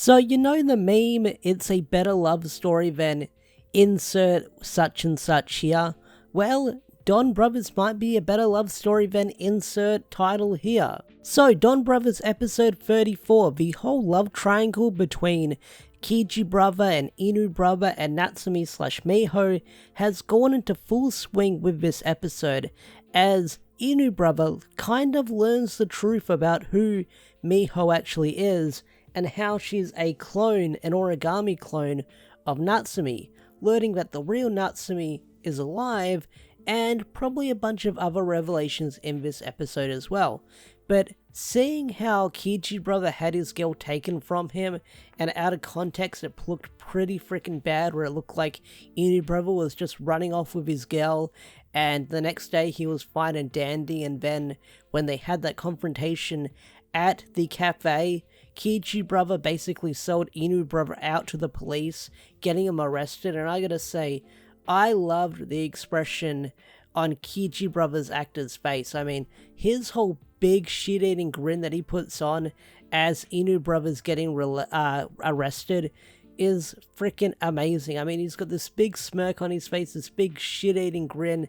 So you know the meme, it's a better love story than insert such and such here? Well, Donbrothers might be a better love story than insert title here. So Donbrothers episode 34, the whole love triangle between Kiji brother and Inu brother and Natsumi slash Miho has gone into full swing with this episode, as Inu brother kind of learns the truth about who Miho actually is, and how she's a clone, an origami clone of Natsumi, learning that the real Natsumi is alive, and probably a bunch of other revelations in this episode as well. But seeing how Kiji brother had his girl taken from him, and out of context it looked pretty freaking bad, where it looked like Inu brother was just running off with his girl, and the next day he was fine and dandy, and then when they had that confrontation at the cafe, Kiji brother basically sold Inu brother out to the police, getting him arrested, and I gotta say, I loved the expression on Kiji brother's actor's face. I mean, his whole big shit-eating grin that he puts on as Inu brother's getting arrested is freaking amazing. I mean, he's got this big smirk on his face, this big shit-eating grin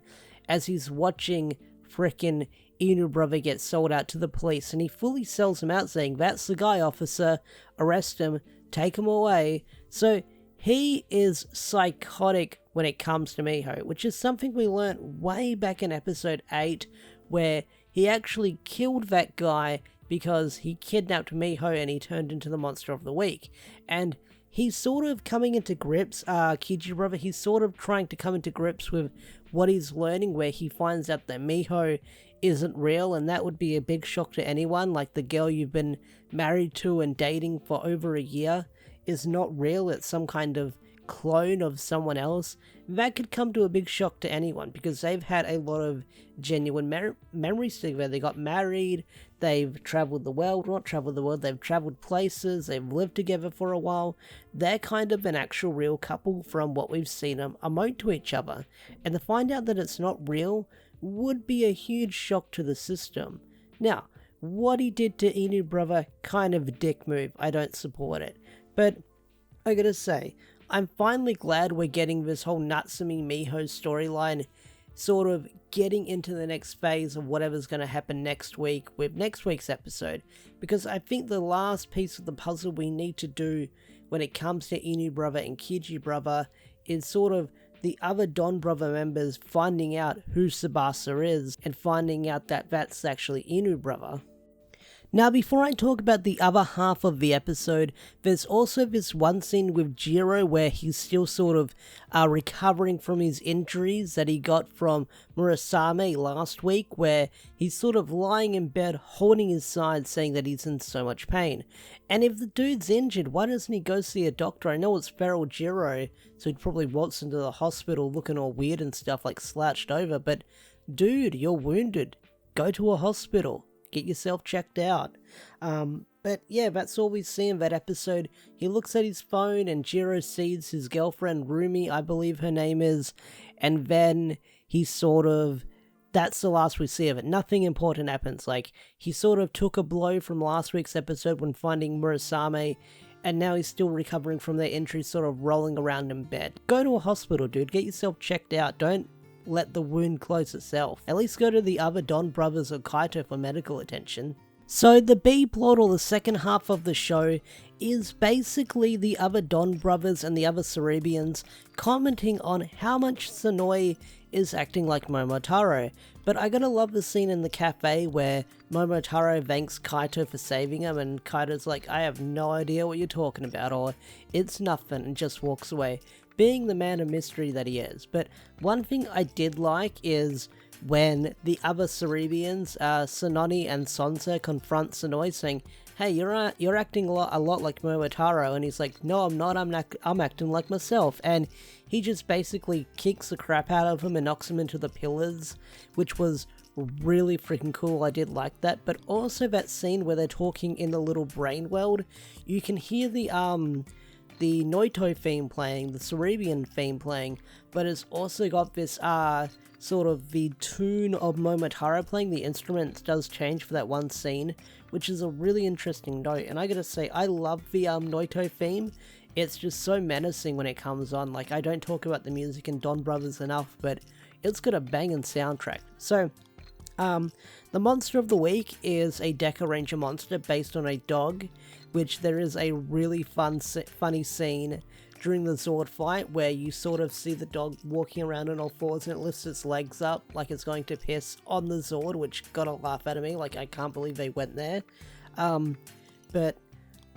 as he's watching freaking Inu brother gets sold out to the police, and he fully sells him out saying, "That's the guy, officer, arrest him, take him away." So he is psychotic when it comes to Miho, which is something we learnt way back in episode 8, where he actually killed that guy because he kidnapped Miho and he turned into the monster of the week. And he's sort of coming into grips, Kiji brother, he's sort of trying to come into grips with what he's learning, where he finds out that Miho isn't real, and that would be a big shock to anyone. Like, the girl you've been married to and dating for over a year is not real, it's some kind of clone of someone else. That could come to a big shock to anyone, because they've had a lot of genuine memories together. They got married, they've traveled the world, not traveled the world, they've traveled places, they've lived together for a while. They're kind of an actual real couple from what we've seen them emote to each other, and to find out that it's not real would be a huge shock to the system. Now, what he did to Inu brother, kind of a dick move, I don't support it, but I gotta say, I'm finally glad we're getting this whole Natsumi Miho storyline sort of getting into the next phase of whatever's going to happen next week with next week's episode, because I think the last piece of the puzzle we need to do when it comes to Inu brother and Kiji brother is sort of the other Don brother members finding out who Tsubasa is and finding out that that's actually Inu brother. Now, before I talk about the other half of the episode, there's also this one scene with Jiro where he's still sort of recovering from his injuries that he got from Murasame last week, where he's sort of lying in bed holding his side saying that he's in so much pain. And if the dude's injured, why doesn't he go see a doctor? I know it's feral Jiro, so he'd probably waltz into the hospital looking all weird and stuff, like slouched over, but dude, you're wounded. Go to a hospital. Get yourself checked out. But yeah, that's all we see in that episode. He looks at his phone and Jiro sees his girlfriend Rumi, I believe her name is, and then he sort of, that's the last we see of it. Nothing important happens. Like, he sort of took a blow from last week's episode when finding Murasame, and now he's still recovering from their injuries, sort of rolling around in bed. Go to a hospital, dude. Get yourself checked out. Don't let the wound close itself. At least go to the other Donbrothers or Kaito for medical attention. So the B plot, or the second half of the show, is basically the other Donbrothers and the other Cerebians commenting on how much Sonoi is acting like Momotaro. But I gotta love the scene in the cafe where Momotaro thanks Kaito for saving him, and Kaito's like, "I have no idea what you're talking about," or "It's nothing," and just walks away, being the man of mystery that he is. But one thing I did like is when the other Cerebians, Sononi and Sansa, confront Sonoi saying, "Hey, you're acting a lot like Momotaro," and he's like, "No, I'm not, I'm acting like myself," and he just basically kicks the crap out of him and knocks him into the pillars, which was really freaking cool. I did like that. But also that scene where they're talking in the little brain world, you can hear the the Noito theme playing, the Cerebian theme playing, but it's also got this sort of the tune of Momotaro playing. The instrument does change for that one scene, which is a really interesting note. And I gotta say, I love the Noito theme. It's just so menacing when it comes on. Like, I don't talk about the music in Donbrothers enough, but it's got a banging soundtrack. So, the monster of the week is a Deca Ranger monster based on a dog, which there is a really funny scene during the Zord fight where you sort of see the dog walking around on all fours and it lifts its legs up like it's going to piss on the Zord, which got a laugh out of me. Like, I can't believe they went there. But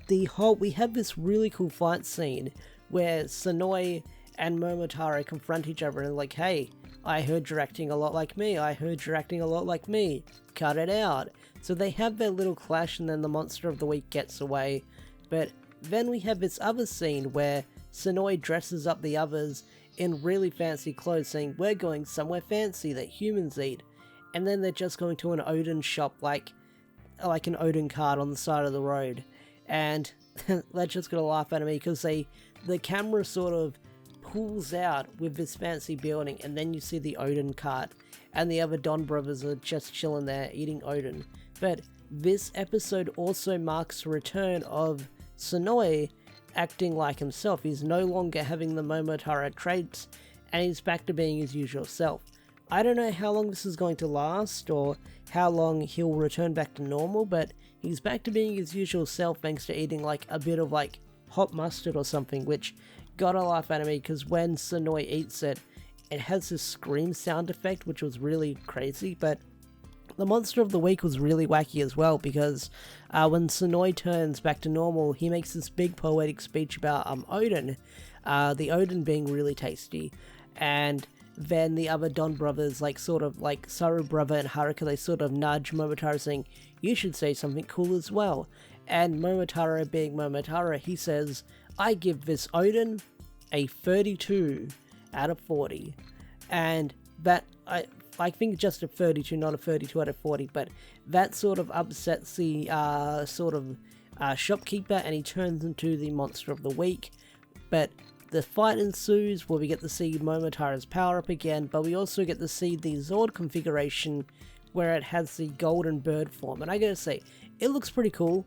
we have this really cool fight scene where Sonoi and Momotaro confront each other and like, hey, I heard you're acting a lot like me, I heard you're acting a lot like me, cut it out. So they have their little clash and then the monster of the week gets away. But then we have this other scene where Sonoi dresses up the others in really fancy clothes saying, we're going somewhere fancy that humans eat. And then they're just going to an Oden shop like an Oden cart on the side of the road. And that just got a laugh out of me because the camera sort of pulls out with this fancy building and then you see the Oden cart and the other Donbrothers are just chilling there eating Oden. But this episode also marks the return of Sonoi acting like himself. He's no longer having the Momotaro traits and he's back to being his usual self. I don't know how long this is going to last or how long he'll return back to normal, but he's back to being his usual self thanks to eating like a bit of like hot mustard or something, which got a laugh out of me because when Sonoi eats it, it has this scream sound effect which was really crazy. But the monster of the week was really wacky as well because when Sonoi turns back to normal, he makes this big poetic speech about Oden, the Oden being really tasty, and then the other Donbrothers, like sort of like Saru brother and Haruka, they sort of nudge Momotaro saying, you should say something cool as well. And Momotaro being Momotaro, he says, I give this Oden a 32 out of 40. And that, I think just a 32, not a 32 out of 40, but that sort of upsets the shopkeeper and he turns into the monster of the week. But the fight ensues where we get to see Momotaro's power up again, but we also get to see the Zord configuration where it has the golden bird form. And I gotta say, it looks pretty cool.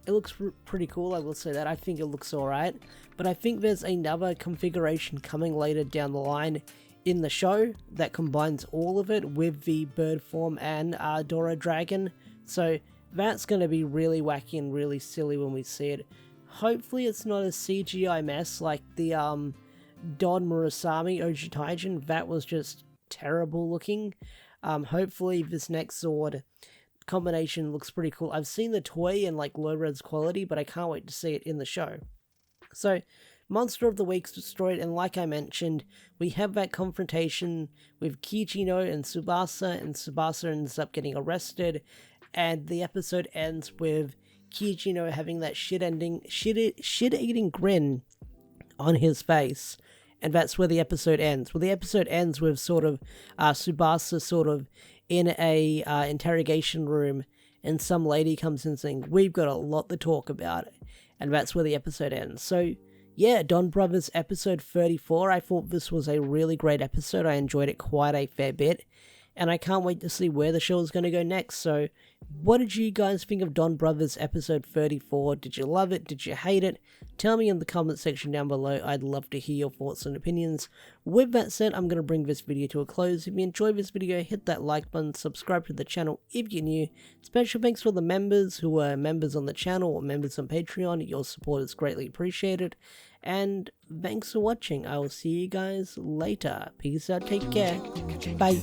It looks pretty cool, I will say that. I think it looks alright. But I think there's another configuration coming later down the line in the show that combines all of it with the bird form and Dora Dragon. So that's going to be really wacky and really silly when we see it. Hopefully it's not a CGI mess like the Don Murasami Oji Taijin. That was just terrible looking. Hopefully this next Zord combination looks pretty cool. I've seen the toy in like low res quality, but I can't wait to see it in the show. So Monster of the Week's destroyed, and like I mentioned, we have that confrontation with Kijino and Tsubasa ends up getting arrested, and the episode ends with Kijino having that shit-eating grin on his face, and that's where the episode ends. Well, the episode ends with sort of Tsubasa sort of in a interrogation room, and some lady comes in saying, we've got a lot to talk about, and that's where the episode ends. So yeah, Donbrothers episode 34, I thought this was a really great episode. I enjoyed it quite a fair bit, and I can't wait to see where the show is going to go next. So what did you guys think of Donbrothers episode 34? Did you love it? Did you hate it? Tell me in the comment section down below. I'd love to hear your thoughts and opinions. With that said, I'm going to bring this video to a close. If you enjoyed this video, hit that like button, subscribe to the channel if you're new. Special thanks for the members who are members on the channel or members on Patreon. Your support is greatly appreciated. And thanks for watching. I will see you guys later. Peace out. Take care. Bye.